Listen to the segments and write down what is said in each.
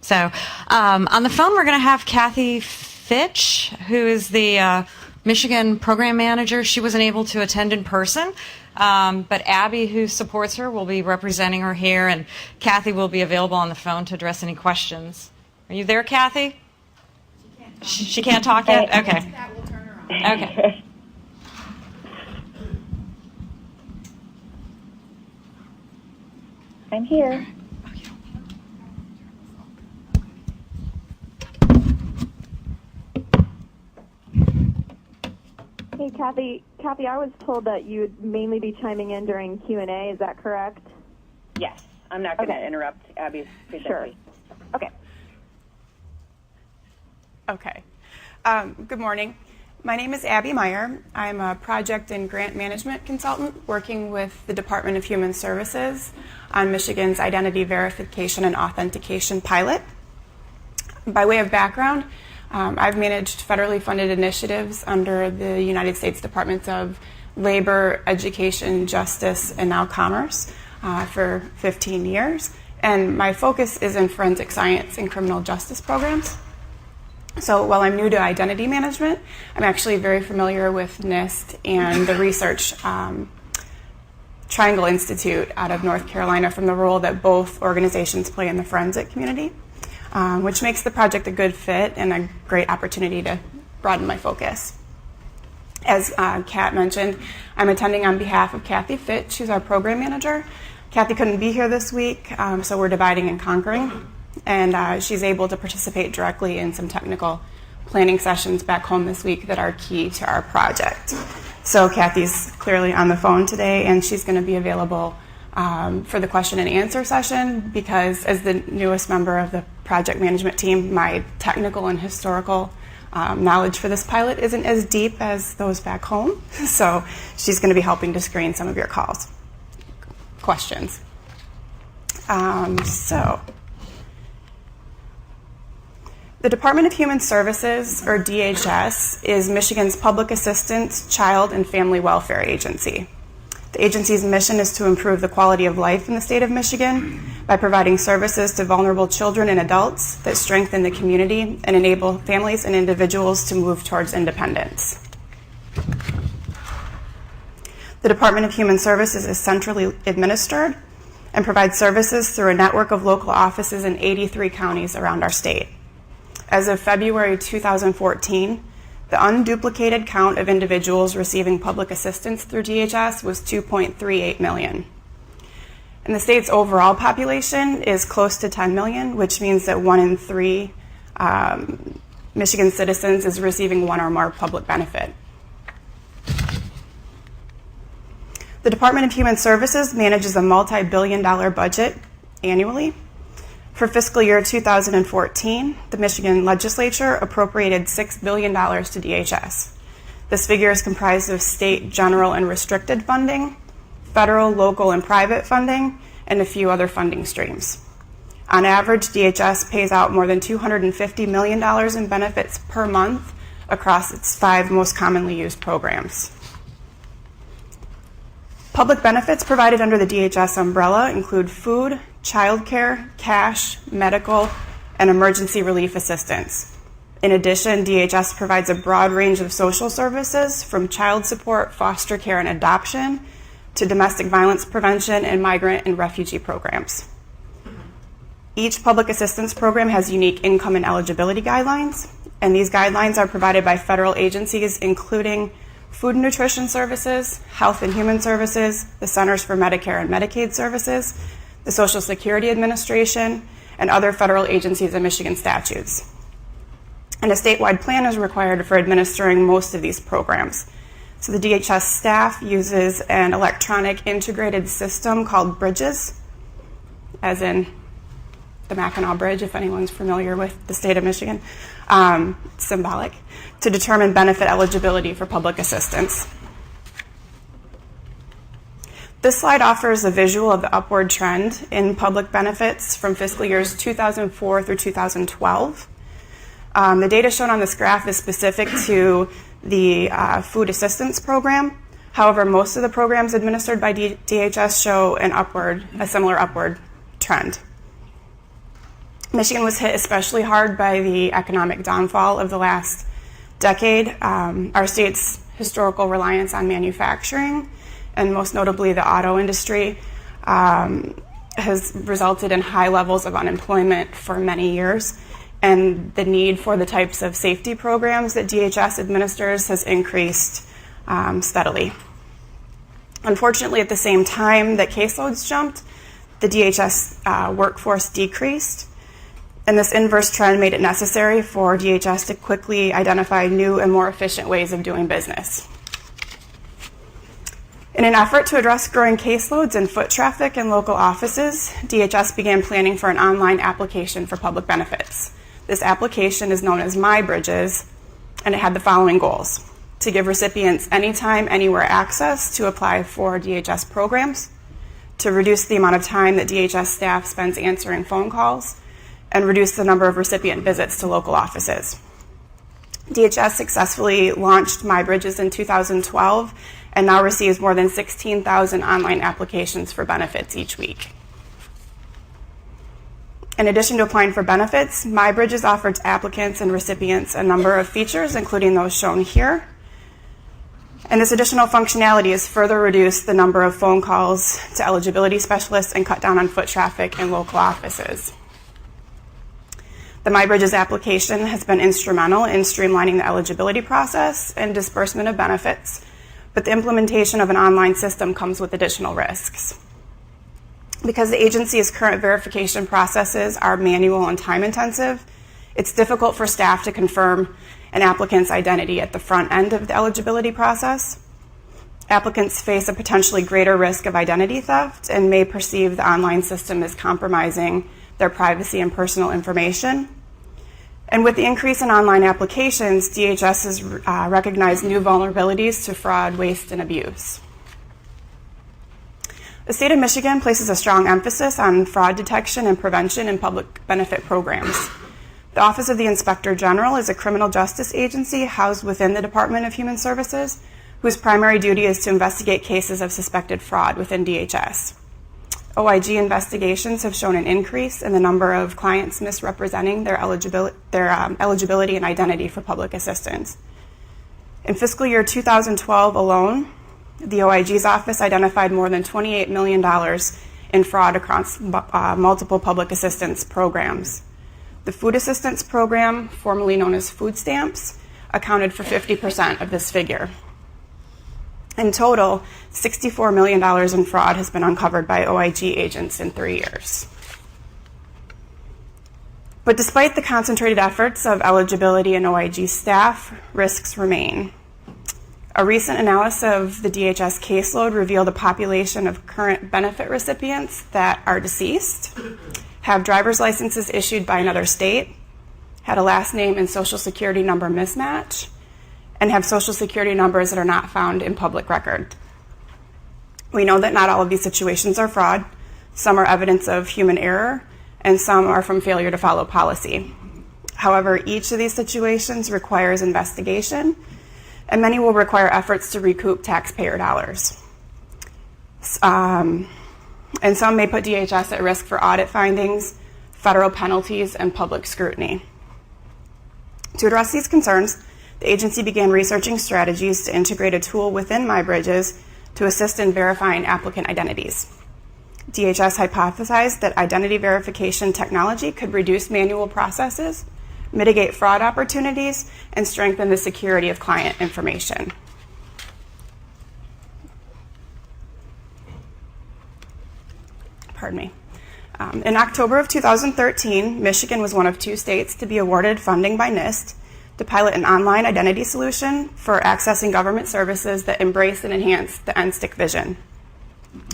So on the phone, we're going to have Kathy Fitch, who is the Michigan Program Manager. She wasn't able to attend in person, but Abby, who supports her, will be representing her here, and Kathy will be available on the phone to address any questions. Are you there, Kathy? She can't talk yet? Okay. Okay. I'm here. Hey, Kathy, I was told that you'd mainly be chiming in during Q&A. Is that correct? Yes. I'm not going to interrupt Abby's presentation. Sure. Okay. Okay. Good morning. My name is Abby Meyer. I'm a project and grant management consultant working with the Department of Human Services on Michigan's Identity Verification and Authentication pilot. By way of background, I've managed federally funded initiatives under the United States Departments of Labor, Education, Justice, and now Commerce for 15 years. And my focus is in forensic science and criminal justice programs. So while I'm new to identity management, I'm actually very familiar with NSTIC and the research Triangle Institute out of North Carolina from the role that both organizations play in the forensic community. Which makes the project a good fit and a great opportunity to broaden my focus. As Kat mentioned, I'm attending on behalf of Kathy Fitch, who's our program manager. Kathy couldn't be here this week, so we're dividing and conquering. And she's able to participate directly in some technical planning sessions back home this week that are key to our project. So Kathy's clearly on the phone today, and she's going to be available for the question and answer session because as the newest member of the project management team, my technical and historical knowledge for this pilot isn't as deep as those back home. So she's going to be helping to screen some of your questions. The Department of Human Services, or DHS, is Michigan's public assistance, child, and family welfare agency. The agency's mission is to improve the quality of life in the state of Michigan by providing services to vulnerable children and adults that strengthen the community and enable families and individuals to move towards independence. The Department of Human Services is centrally administered and provides services through a network of local offices in 83 counties around our state. As of February 2014, the unduplicated count of individuals receiving public assistance through DHS was 2.38 million. And the state's overall population is close to 10 million, which means that 1 in 3 Michigan citizens is receiving one or more public benefit. The Department of Human Services manages a multi-billion-dollar budget annually. For fiscal year 2014, the Michigan legislature appropriated $6 billion to DHS. This figure is comprised of state, general, and restricted funding, federal, local, and private funding, and a few other funding streams. On average, DHS pays out more than $250 million in benefits per month across its 5 most commonly used programs. Public benefits provided under the DHS umbrella include food, childcare, cash, medical, and emergency relief assistance. In addition, DHS provides a broad range of social services from child support, foster care, and adoption to domestic violence prevention and migrant and refugee programs. Each public assistance program has unique income and eligibility guidelines, and these guidelines are provided by federal agencies including Food and Nutrition Services, Health and Human Services, the Centers for Medicare and Medicaid Services, the Social Security Administration, and other federal agencies and Michigan statutes. And a statewide plan is required for administering most of these programs. So the DHS staff uses an electronic integrated system called Bridges, as in the Mackinac Bridge, if anyone's familiar with the state of Michigan, symbolic, to determine benefit eligibility for public assistance. This slide offers a visual of the upward trend in public benefits from fiscal years 2004 through 2012. The data shown on this graph is specific to the food assistance program. However, most of the programs administered by DHS show a similar upward trend. Michigan was hit especially hard by the economic downfall of the last decade. Our state's historical reliance on manufacturing, and most notably the auto industry, has resulted in high levels of unemployment for many years, and the need for the types of safety programs that DHS administers has increased steadily. Unfortunately, at the same time that caseloads jumped, the DHS workforce decreased, and this inverse trend made it necessary for DHS to quickly identify new and more efficient ways of doing business. In an effort to address growing caseloads and foot traffic in local offices, DHS began planning for an online application for public benefits. This application is known as MyBridges, and it had the following goals: to give recipients anytime, anywhere access to apply for DHS programs, to reduce the amount of time that DHS staff spends answering phone calls, and reduce the number of recipient visits to local offices. DHS successfully launched MyBridges in 2012 and now receives more than 16,000 online applications for benefits each week. In addition to applying for benefits, MyBridges offers applicants and recipients a number of features, including those shown here. And this additional functionality has further reduced the number of phone calls to eligibility specialists and cut down on foot traffic in local offices. The MyBridges application has been instrumental in streamlining the eligibility process and disbursement of benefits, but the implementation of an online system comes with additional risks. Because the agency's current verification processes are manual and time-intensive, it's difficult for staff to confirm an applicant's identity at the front end of the eligibility process. Applicants face a potentially greater risk of identity theft and may perceive the online system as compromising their privacy and personal information. And with the increase in online applications, DHS has recognized new vulnerabilities to fraud, waste, and abuse. The state of Michigan places a strong emphasis on fraud detection and prevention in public benefit programs. The Office of the Inspector General is a criminal justice agency housed within the Department of Human Services, whose primary duty is to investigate cases of suspected fraud within DHS. OIG investigations have shown an increase in the number of clients misrepresenting their eligibility and identity for public assistance. In fiscal year 2012 alone, the OIG's office identified more than $28 million in fraud across multiple public assistance programs. The Food Assistance Program, formerly known as food stamps, accounted for 50% of this figure. In total, $64 million in fraud has been uncovered by OIG agents in 3 years. But despite the concentrated efforts of eligibility and OIG staff, risks remain. A recent analysis of the DHS caseload revealed a population of current benefit recipients that are deceased, have driver's licenses issued by another state, had a last name and social security number mismatch, and have social security numbers that are not found in public record. We know that not all of these situations are fraud. Some are evidence of human error, and some are from failure to follow policy. However, each of these situations requires investigation, and many will require efforts to recoup taxpayer dollars. And some may put DHS at risk for audit findings, federal penalties, and public scrutiny. To address these concerns, the agency began researching strategies to integrate a tool within MyBridges to assist in verifying applicant identities. DHS hypothesized that identity verification technology could reduce manual processes, mitigate fraud opportunities, and strengthen the security of client information. Pardon me. In October of 2013, Michigan was one of 2 states to be awarded funding by NIST to pilot an online identity solution for accessing government services that embrace and enhance the NSTIC vision.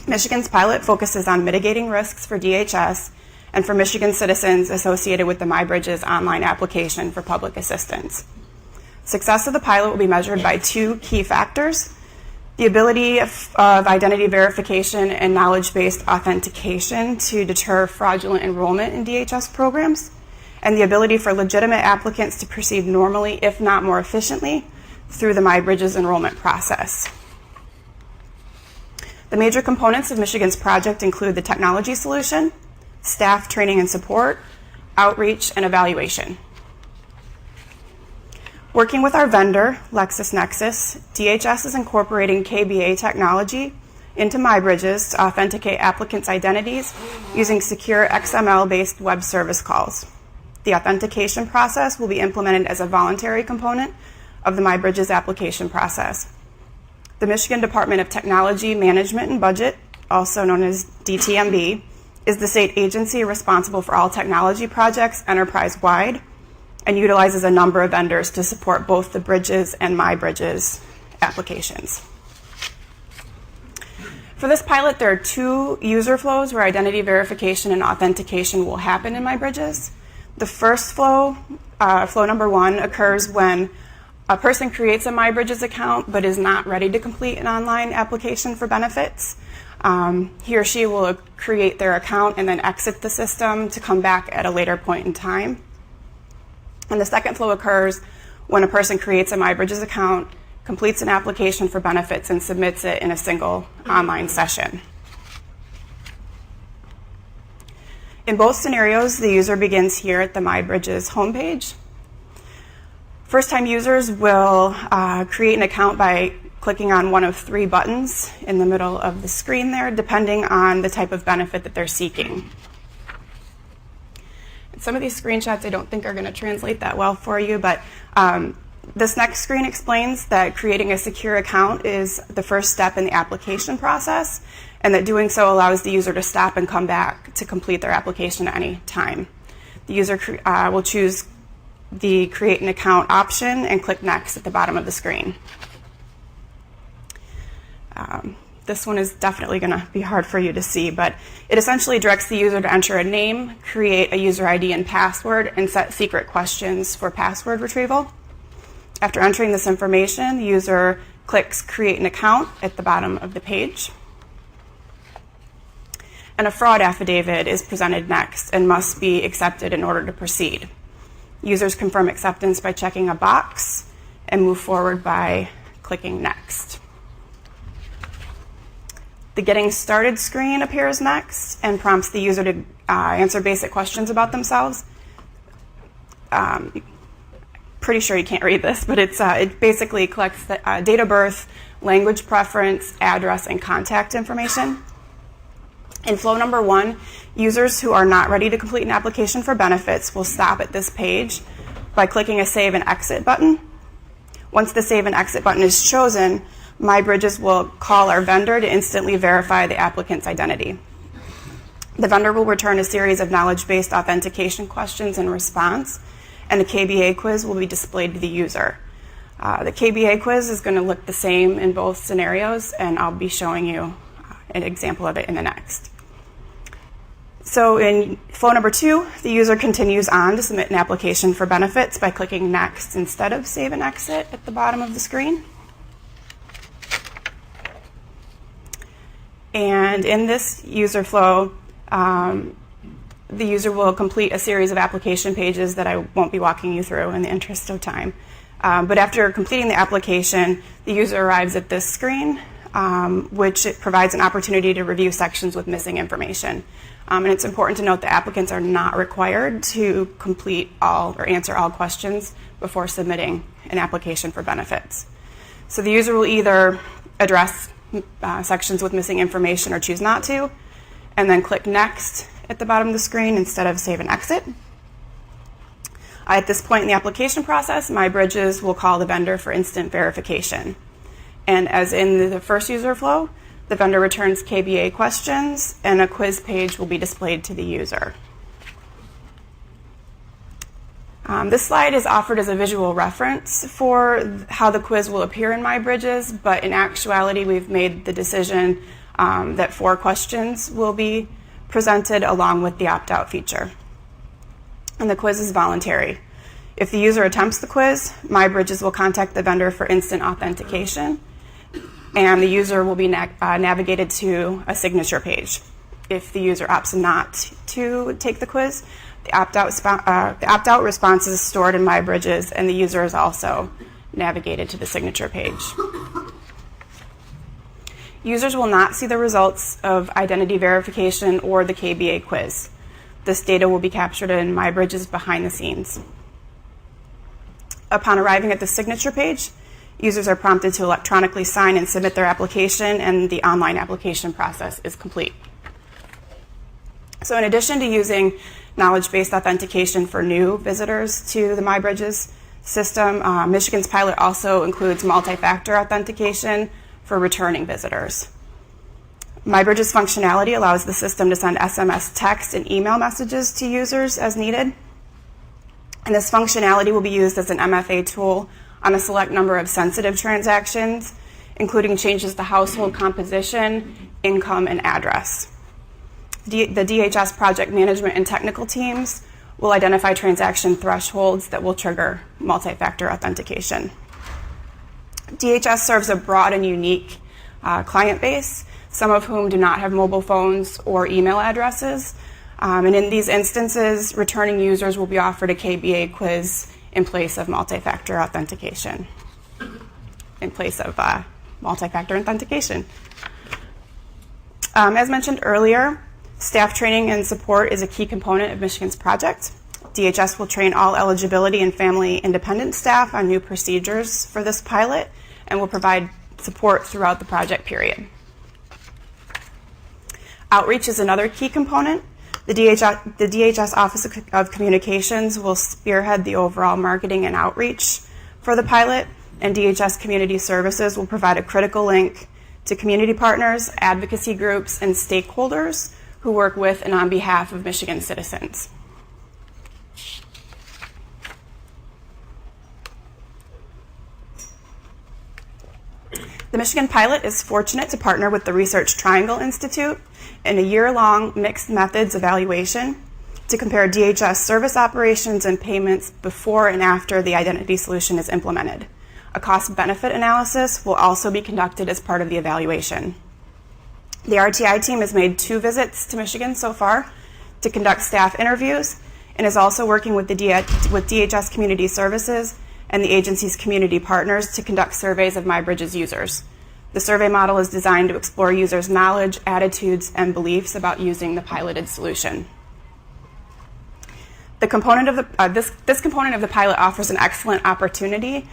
Michigan's pilot focuses on mitigating risks for DHS and for Michigan citizens associated with the MyBridges online application for public assistance. Success of the pilot will be measured by 2 key factors: the ability of identity verification and knowledge-based authentication to deter fraudulent enrollment in DHS programs, and the ability for legitimate applicants to proceed normally, if not more efficiently, through the MyBridges enrollment process. The major components of Michigan's project include the technology solution, staff training and support, outreach, and evaluation. Working with our vendor, LexisNexis, DHS is incorporating KBA technology into MyBridges to authenticate applicants' identities using secure XML-based web service calls. The authentication process will be implemented as a voluntary component of the MyBridges application process. The Michigan Department of Technology Management and Budget, also known as DTMB, is the state agency responsible for all technology projects enterprise-wide and utilizes a number of vendors to support both the Bridges and MyBridges applications. For this pilot, there are 2 user flows where identity verification and authentication will happen in MyBridges. The first flow, flow number 1, occurs when a person creates a MyBridges account but is not ready to complete an online application for benefits. He or she will create their account and then exit the system to come back at a later point in time. And the second flow occurs when a person creates a MyBridges account, completes an application for benefits, and submits it in a single online session. In both scenarios, the user begins here at the MyBridges homepage. First-time users will create an account by clicking on one of 3 buttons in the middle of the screen there, depending on the type of benefit that they're seeking. Some of these screenshots I don't think are going to translate that well for you, but this next screen explains that creating a secure account is the first step in the application process, and that doing so allows the user to stop and come back to complete their application at any time. The user will choose the Create an Account option and click Next at the bottom of the screen. This one is definitely going to be hard for you to see, but it essentially directs the user to enter a name, create a user ID and password, and set secret questions for password retrieval. After entering this information, the user clicks Create an Account at the bottom of the page. And a fraud affidavit is presented next and must be accepted in order to proceed. Users confirm acceptance by checking a box and move forward by clicking Next. The Getting Started screen appears next and prompts the user to answer basic questions about themselves. Pretty sure you can't read this, but it basically collects the date of birth, language preference, address, and contact information. In flow number 1, users who are not ready to complete an application for benefits will stop at this page by clicking a Save and Exit button. Once the Save and Exit button is chosen, MyBridges will call our vendor to instantly verify the applicant's identity. The vendor will return a series of knowledge-based authentication questions in response, and a KBA quiz will be displayed to the user. The KBA quiz is going to look the same in both scenarios, and I'll be showing you an example of it in the next. So in flow number 2, the user continues on to submit an application for benefits by clicking Next instead of Save and Exit at the bottom of the screen. And in this user flow, the user will complete a series of application pages that I won't be walking you through in the interest of time. But after completing the application, the user arrives at this screen, which it provides an opportunity to review sections with missing information. And it's important to note that applicants are not required to complete all or answer all questions before submitting an application for benefits. So the user will either address sections with missing information or choose not to, and then click Next at the bottom of the screen instead of Save and Exit. At this point in the application process, MyBridges will call the vendor for instant verification. And as in the first user flow, the vendor returns KBA questions and a quiz page will be displayed to the user. This slide is offered as a visual reference for how the quiz will appear in MyBridges, but in actuality, we've made the decision that 4 questions will be presented along with the opt-out feature. And the quiz is voluntary. If the user attempts the quiz, MyBridges will contact the vendor for instant authentication, and the user will be navigated to a signature page. If the user opts not to take the quiz, the opt-out response is stored in MyBridges, and the user is also navigated to the signature page. Users will not see the results of identity verification or the KBA quiz. This data will be captured in MyBridge's behind the scenes. Upon arriving at the signature page, users are prompted to electronically sign and submit their application, and the online application process is complete. So in addition to using knowledge-based authentication for new visitors to the MyBridges system, Michigan's pilot also includes multi-factor authentication for returning visitors. MyBridge's functionality allows the system to send SMS text and email messages to users as needed. And this functionality will be used as an MFA tool on a select number of sensitive transactions, including changes to household composition, income, and address. The DHS project management and technical teams will identify transaction thresholds that will trigger multi-factor authentication. DHS serves a broad and unique client base, some of whom do not have mobile phones or email addresses. And in these instances, returning users will be offered a KBA quiz in place of multi-factor authentication. As mentioned earlier, staff training and support is a key component of Michigan's project. DHS will train all eligibility and family independent staff on new procedures for this pilot and will provide support throughout the project period. Outreach is another key component. The DHS Office of Communications will spearhead the overall marketing and outreach for the pilot, and DHS Community Services will provide a critical link to community partners, advocacy groups, and stakeholders who work with and on behalf of Michigan citizens. The Michigan pilot is fortunate to partner with the Research Triangle Institute in a year-long mixed methods evaluation to compare DHS service operations and payments before and after the identity solution is implemented. A cost-benefit analysis will also be conducted as part of the evaluation. The RTI team has made 2 visits to Michigan so far to conduct staff interviews and is also working with DHS Community Services and the agency's community partners to conduct surveys of MyBridge's users. The survey model is designed to explore users' knowledge, attitudes, and beliefs about using the piloted solution. This component of the pilot offers an excellent opportunity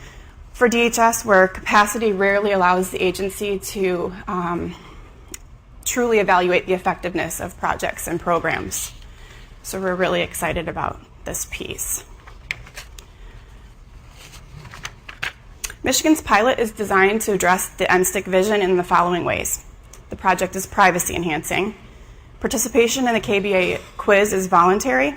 for DHS where capacity rarely allows the agency to truly evaluate the effectiveness of projects and programs. So we're really excited about this piece. Michigan's pilot is designed to address the NSTIC vision in the following ways. The project is privacy enhancing. Participation in the KBA quiz is voluntary.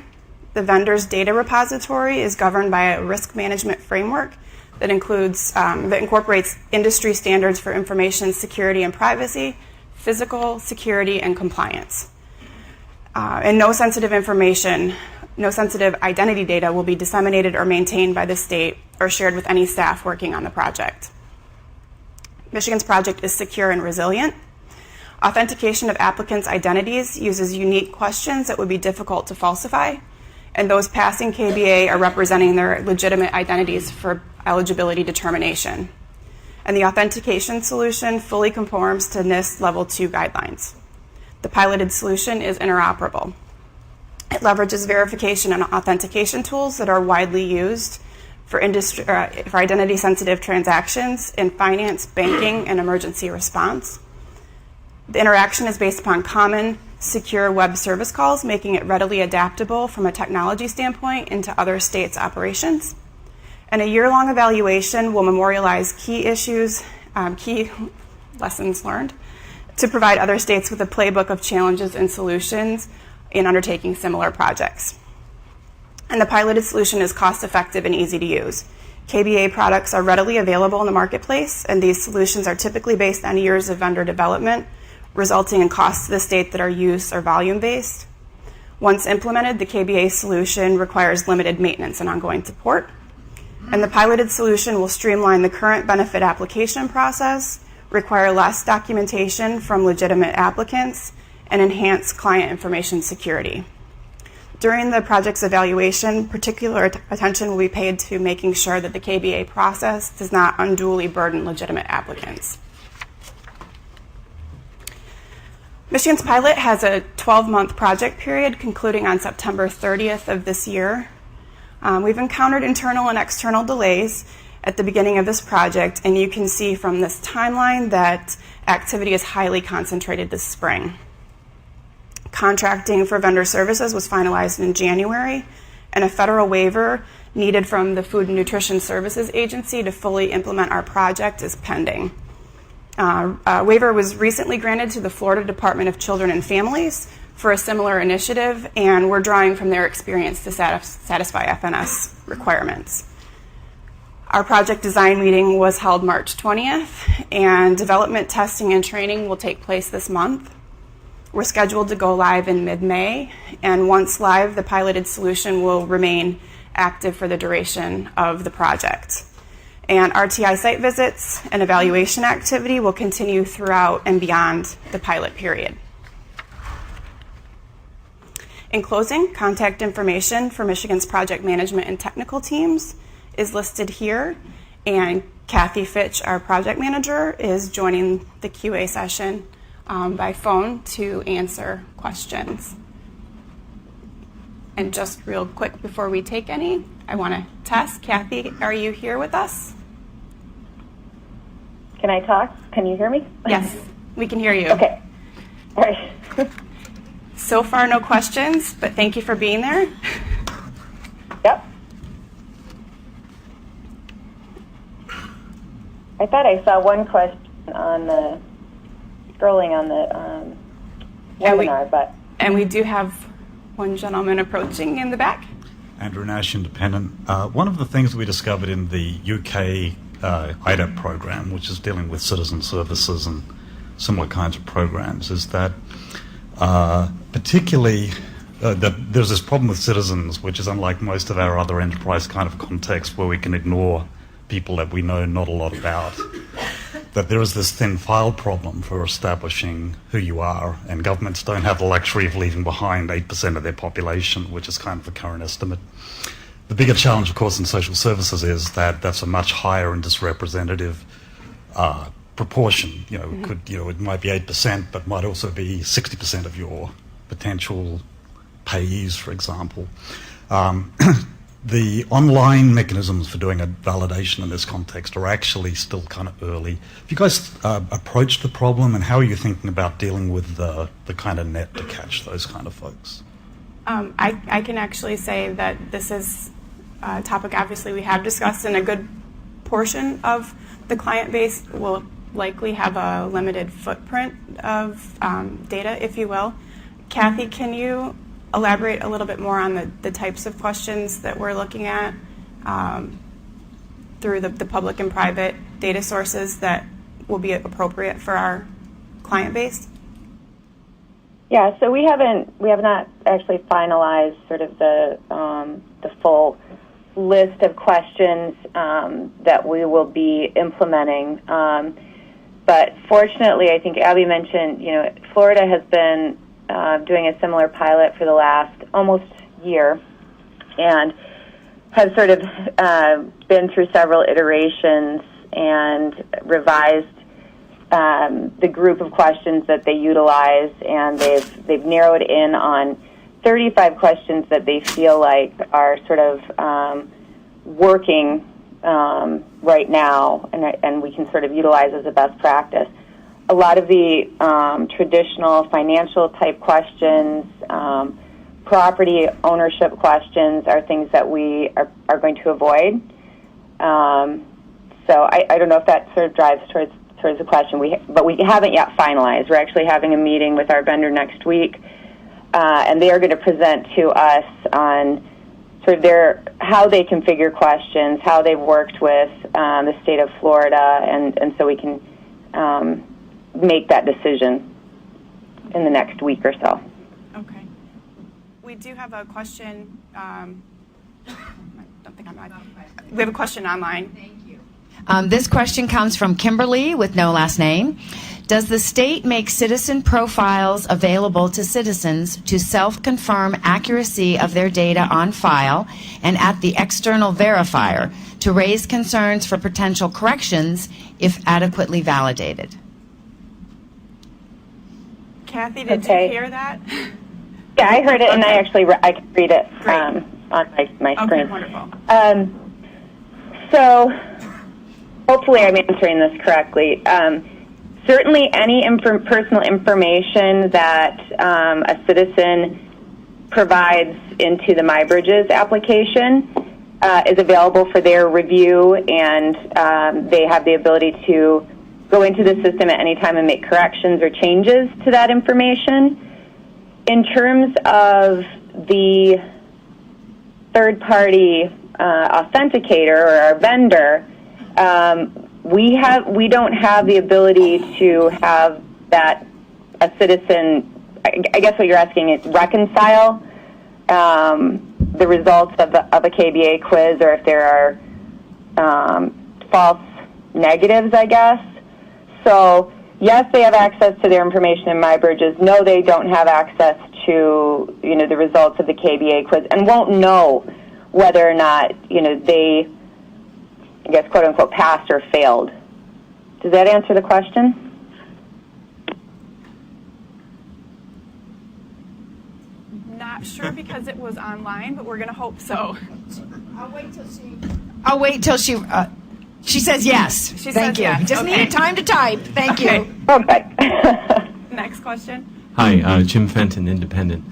The vendor's data repository is governed by a risk management framework that incorporates industry standards for information security and privacy, physical security, and compliance. And no sensitive identity data will be disseminated or maintained by the state or shared with any staff working on the project. Michigan's project is secure and resilient. Authentication of applicants' identities uses unique questions that would be difficult to falsify, and those passing KBA are representing their legitimate identities for eligibility determination. And the authentication solution fully conforms to NIST Level 2 guidelines. The piloted solution is interoperable. It leverages verification and authentication tools that are widely used for identity-sensitive transactions in finance, banking, and emergency response. The interaction is based upon common, secure web service calls, making it readily adaptable from a technology standpoint into other states' operations. And a year-long evaluation will memorialize key lessons learned to provide other states with a playbook of challenges and solutions in undertaking similar projects. And the piloted solution is cost-effective and easy to use. KBA products are readily available in the marketplace, and these solutions are typically based on years of vendor development, resulting in costs to the state that are use or volume-based. Once implemented, the KBA solution requires limited maintenance and ongoing support. And the piloted solution will streamline the current benefit application process, require less documentation from legitimate applicants, and enhance client information security. During the project's evaluation, particular attention will be paid to making sure that the KBA process does not unduly burden legitimate applicants. Michigan's pilot has a 12-month project period concluding on September 30th of this year. We've encountered internal and external delays at the beginning of this project, and you can see from this timeline that activity is highly concentrated this spring. Contracting for vendor services was finalized in January, and a federal waiver needed from the Food and Nutrition Services Agency to fully implement our project is pending. A waiver was recently granted to the Florida Department of Children and Families for a similar initiative, and we're drawing from their experience to satisfy FNS requirements. Our project design meeting was held March 20th, and development testing and training will take place this month. We're scheduled to go live in mid-May, and once live, the piloted solution will remain active for the duration of the project. And RTI site visits and evaluation activity will continue throughout and beyond the pilot period. In closing, contact information for Michigan's project management and technical teams is listed here, and Kathy Fitch, our project manager, is joining the QA session by phone to answer questions. And just real quick before we take any, I want to test. Kathy, are you here with us? Can I talk? Can you hear me? Yes, we can hear you. Okay. All right. So far, no questions, but thank you for being there. Yep. I thought I saw one question on the scrolling on the webinar, but And we do have one gentleman approaching in the back. Andrew Nash, Independent. One of the things we discovered in the UK IDEP program, which is dealing with citizen services and similar kinds of programs, is that particularly that there's this problem with citizens, which is unlike most of our other enterprise kind of contexts where we can ignore people that we know not a lot about, that there is this thin file problem for establishing who you are, and governments don't have the luxury of leaving behind 8% of their population, which is kind of the current estimate. The bigger challenge, of course, in social services is that that's a much higher and disrepresentative proportion. You know, it could, it might be 8%, but might also be 60% of your potential payees, for example. The online mechanisms for doing a validation in this context are actually still kind of early. Have you guys approached the problem, and how are you thinking about dealing with the kind of net to catch those kind of folks? I can actually say that this is a topic obviously we have discussed, and a good portion of the client base will likely have a limited footprint of data, if you will. Kathy, can you elaborate a little bit more on the types of questions that we're looking at through the public and private data sources that will be appropriate for our client base? yeah, so we have not actually finalized sort of the full list of questions that we will be implementing. But fortunately, I think Abby mentioned, Florida has been doing a similar pilot for the last almost year, and has sort of been through several iterations and revised the group of questions that they utilize, and they've narrowed in on 35 questions that they feel like are sort of working right now, and we can sort of utilize as a best practice. A lot of the traditional financial type questions, property ownership questions are things that we are going to avoid. So I don't know if that sort of drives towards the question, but we haven't yet finalized. We're actually having a meeting with our vendor next week, and they are going to present to us on sort of how they configure questions, how they've worked with the state of Florida, and so we can make that decision in the next week or so. Okay. We do have a question. I don't think I'm on. We have a question online. Thank you. This question comes from Kimberly with no last name. Does the state make citizen profiles available to citizens to self-confirm accuracy of their data on file and at the external verifier to raise concerns for potential corrections if adequately validated? Kathy, did Okay. you hear that? Yeah, I heard it, and I can read it Great. on my Okay, screen. wonderful. So hopefully I'm answering this correctly. Certainly any personal information that a citizen provides into the MyBridges application is available for their review, and they have the ability to go into the system at any time and make corrections or changes to that information. In terms of the third-party authenticator or our vendor, we don't have the ability to have that a citizen. I guess what you're asking is reconcile the results of a KBA quiz, or if there are false negatives, I guess. So yes, they have access to their information in MyBridges. No, they don't have access to the results of the KBA quiz, and won't know whether or not they, I guess, quote unquote, passed or failed. Does that answer the question? Not sure because it was online, but we're going to hope so. I'll wait till she says yes. She Thank says you. yes. Just Okay. needed time to type. Thank you. Okay. Next question. Hi, Jim Fenton, Independent.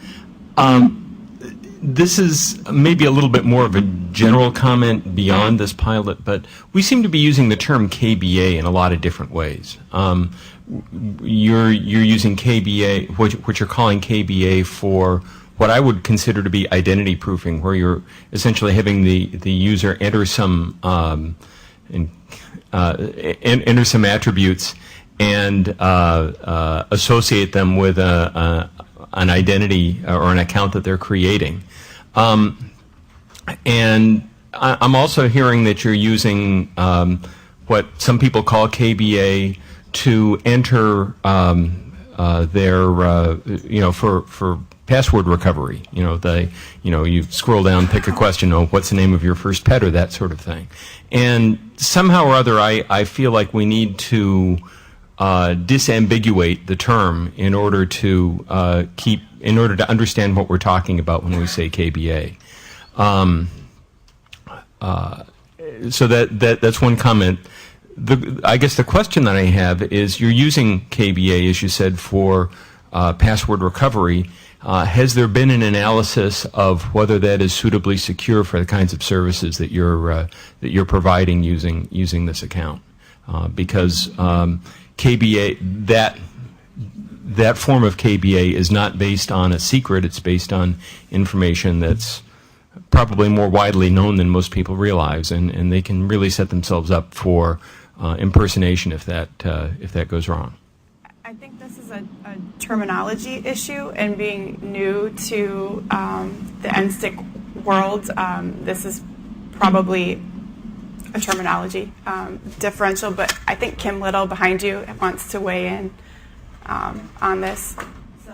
This is maybe a little bit more of a general comment beyond this pilot, but we seem to be using the term KBA in a lot of different ways. You're using KBA, what you're calling KBA, for what I would consider to be identity proofing, where you're essentially having the user enter some enter some attributes and associate them with an identity or an account that they're creating. And I'm also hearing that you're using what some people call KBA to enter their, for password recovery. You scroll down, pick a question, what's the name of your first pet, or that sort of thing. And somehow or other, I feel like we need to disambiguate the term in order to understand what we're talking about when we say KBA. So that's one comment. I guess the question that I have is, you're using KBA, as you said, for password recovery. Has there been an analysis of whether that is suitably secure for the kinds of services that you're providing using this account? Because KBA, that form of KBA is not based on a secret. It's based on information that's probably more widely known than most people realize, and they can really set themselves up for impersonation if that goes wrong. I think this is a terminology issue, and being new to the NSTIC world, this is probably a terminology differential, but I think Kim Little behind you wants to weigh in on this. So,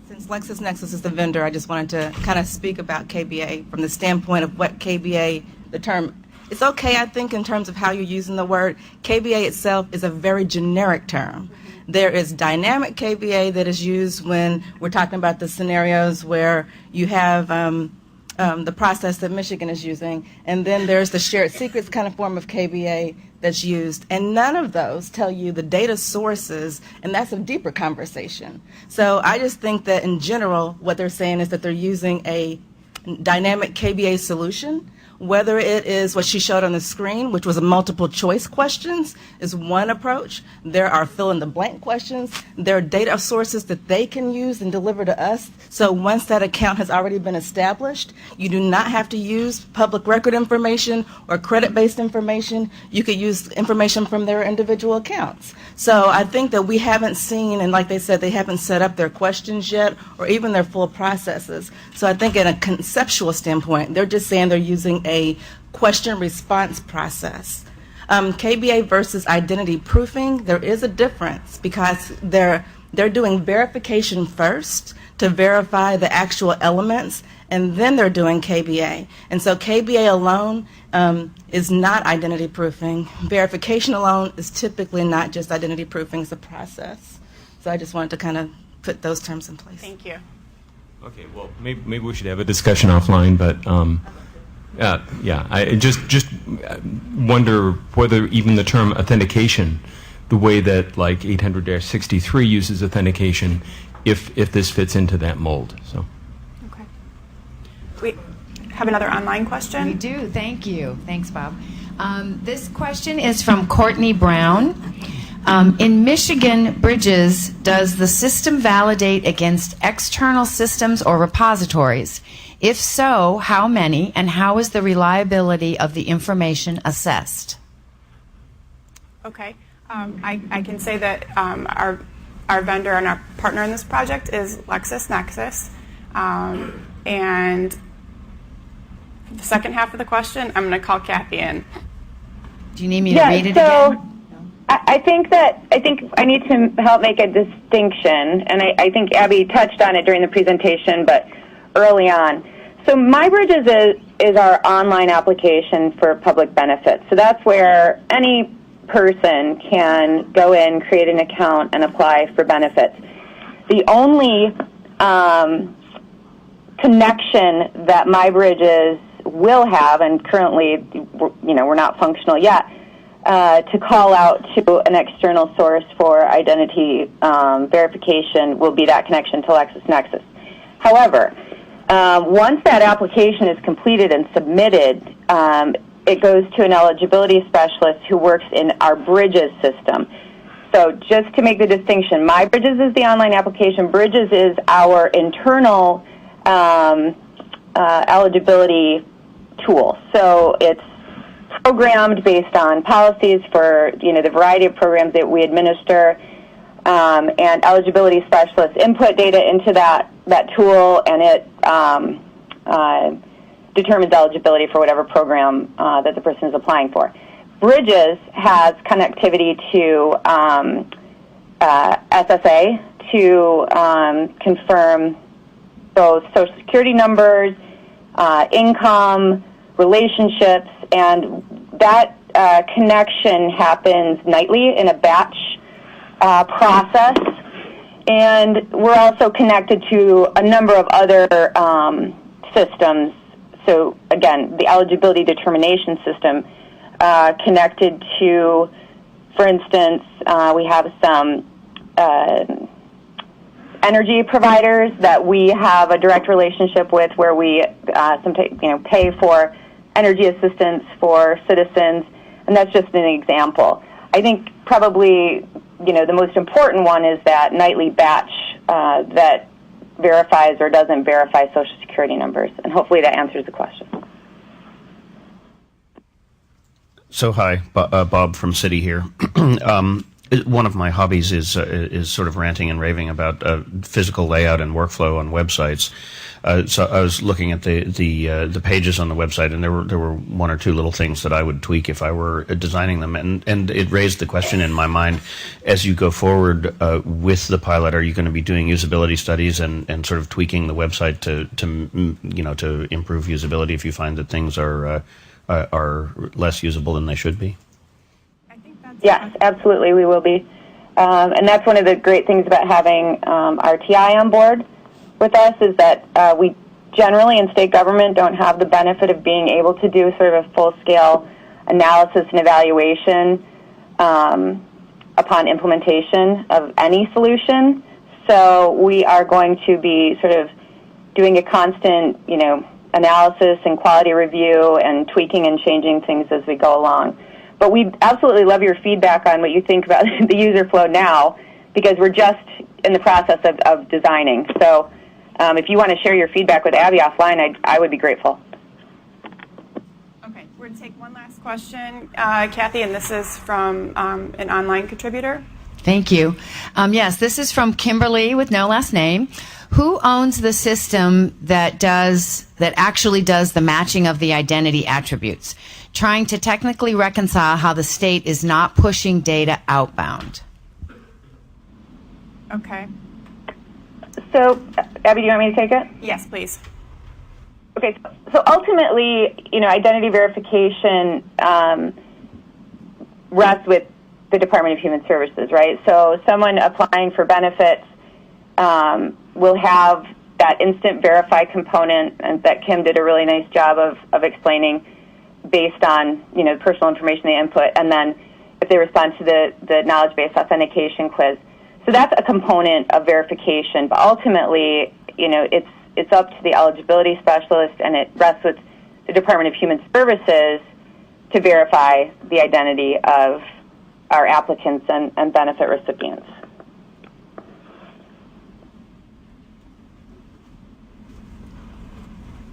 since LexisNexis is the vendor, I just wanted to kind of speak about KBA from the standpoint of what KBA, the term. It's okay, I think, in terms of how you're using the word. KBA itself is a very generic term. There is dynamic KBA that is used when we're talking about the scenarios where you have the process that Michigan is using, and then there's the shared secrets kind of form of KBA that's used, and none of those tell you the data sources, and that's a deeper conversation. So I just think that in general, what they're saying is that they're using a dynamic KBA solution. Whether it is what she showed on the screen, which was a multiple choice questions, is one approach. There are fill in the blank questions. There are data sources that they can use and deliver to us. So once that account has already been established, you do not have to use public record information or credit-based information. You could use information from their individual accounts. So I think that we haven't seen, and like they said, they haven't set up their questions yet or even their full processes. So I think in a conceptual standpoint, they're just saying they're using a question response process. KBA versus identity proofing, there is a difference because they're doing verification first to verify the actual elements, and then they're doing KBA. And so KBA alone is not identity proofing. Verification alone is typically not just identity proofing, it's a process. So I just wanted to kind of put those terms in place. Thank you. Okay, well, maybe we should have a discussion offline, but yeah, I just wonder whether even the term authentication, the way that like 800-63 uses authentication, if this fits into that mold. So. Okay. We have another online question. We do. Thank you. Thanks, Bob. This question is from Courtney Brown. In Michigan bridges, does the system validate against external systems or repositories? If so, how many, and how is the reliability of the information assessed? Okay. I can say that our vendor and our partner in this project is LexisNexis. And the second half of the question, I'm going to call Kathy in. Do you need me to read it again? I think I need to help make a distinction, and I think Abby touched on it during the presentation, but early on. So MyBridges is our online application for public benefits. So that's where any person can go in, create an account, and apply for benefits. The only connection that MyBridges will have, and currently, we're not functional yet, to call out to an external source for identity verification will be that connection to LexisNexis. However, once that application is completed and submitted, it goes to an eligibility specialist who works in our Bridges system. So just to make the distinction, MyBridges is the online application. Bridges is our internal eligibility tool. So it's programmed based on policies for the variety of programs that we administer, and eligibility specialists input data into that tool, and it determines eligibility for whatever program that the person is applying for. Bridges has connectivity to SSA to confirm both Social Security numbers, income, relationships, and that connection happens nightly in a batch process. And we're also connected to a number of other systems. So again, the eligibility determination system connected to, for instance, we have some energy providers that we have a direct relationship with, where we sometimes pay for energy assistance for citizens, and that's just an example. I think probably the most important one is that nightly batch that verifies or doesn't verify Social Security numbers, and hopefully that answers the question. So hi, Bob from Citi here. One of my hobbies is sort of ranting and raving about physical layout and workflow on websites. So I was looking at the pages on the website, and there were one or two little things that I would tweak if I were designing them, and it raised the question in my mind: as you go forward with the pilot, are you going to be doing usability studies and sort of tweaking the website to improve usability if you find that things are less usable than they should be? Yes, absolutely, we will be. And that's one of the great things about having our TI on board with us, is that we generally in state government don't have the benefit of being able to do sort of a full-scale analysis and evaluation upon implementation of any solution. So we are going to be sort of doing a constant, analysis and quality review and tweaking and changing things as we go along. But we absolutely love your feedback on what you think about the user flow now, because we're just in the process of designing. So if you want to share your feedback with Abby offline, I would be grateful. Okay, we're going to take one last question, Kathy, and this is from an online contributor. Thank you. Yes, this is from Kimberly with no last name. Who owns the system that actually does the matching of the identity attributes? Trying to technically reconcile how the state is not pushing data outbound. Okay. So, Abby, do you want me to take it? Yes, please. Okay, so ultimately, identity verification rests with the Department of Human Services, right? So someone applying for benefits will have that instant verify component, and that Kim did a really nice job of explaining, based on personal information they input, and then if they respond to the knowledge-based authentication quiz. So that's a component of verification, but ultimately, it's up to the eligibility specialist, and it rests with the Department of Human Services to verify the identity of our applicants and benefit recipients.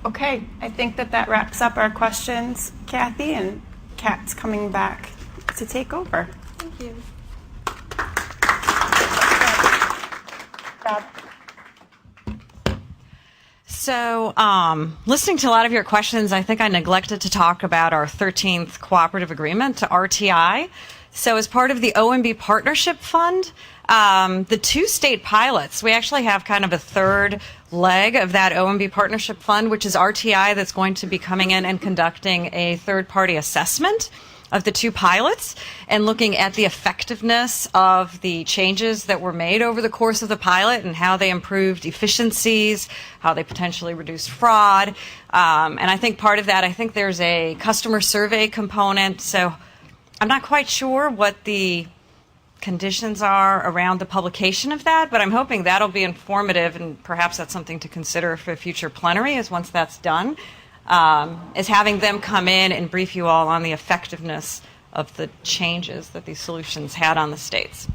Okay, I think that wraps up our questions, Kathy, and Kat's coming back to take over. Thank you. So, listening to a lot of your questions, I think I neglected to talk about our 13th cooperative agreement to RTI. So, as part of the OMB Partnership Fund, the 2 state pilots, we actually have kind of a third leg of that OMB Partnership Fund, which is RTI, that's going to be coming in and conducting a third-party assessment of the 2 pilots and looking at the effectiveness of the changes that were made over the course of the pilot and how they improved efficiencies, how they potentially reduced fraud. And I think part of that, I think there's a customer survey component. So I'm not quite sure what the conditions are around the publication of that, but I'm hoping that'll be informative, and perhaps that's something to consider for future plenary, is once that's done, is having them come in and brief you all on the effectiveness of the changes that these solutions had on the states.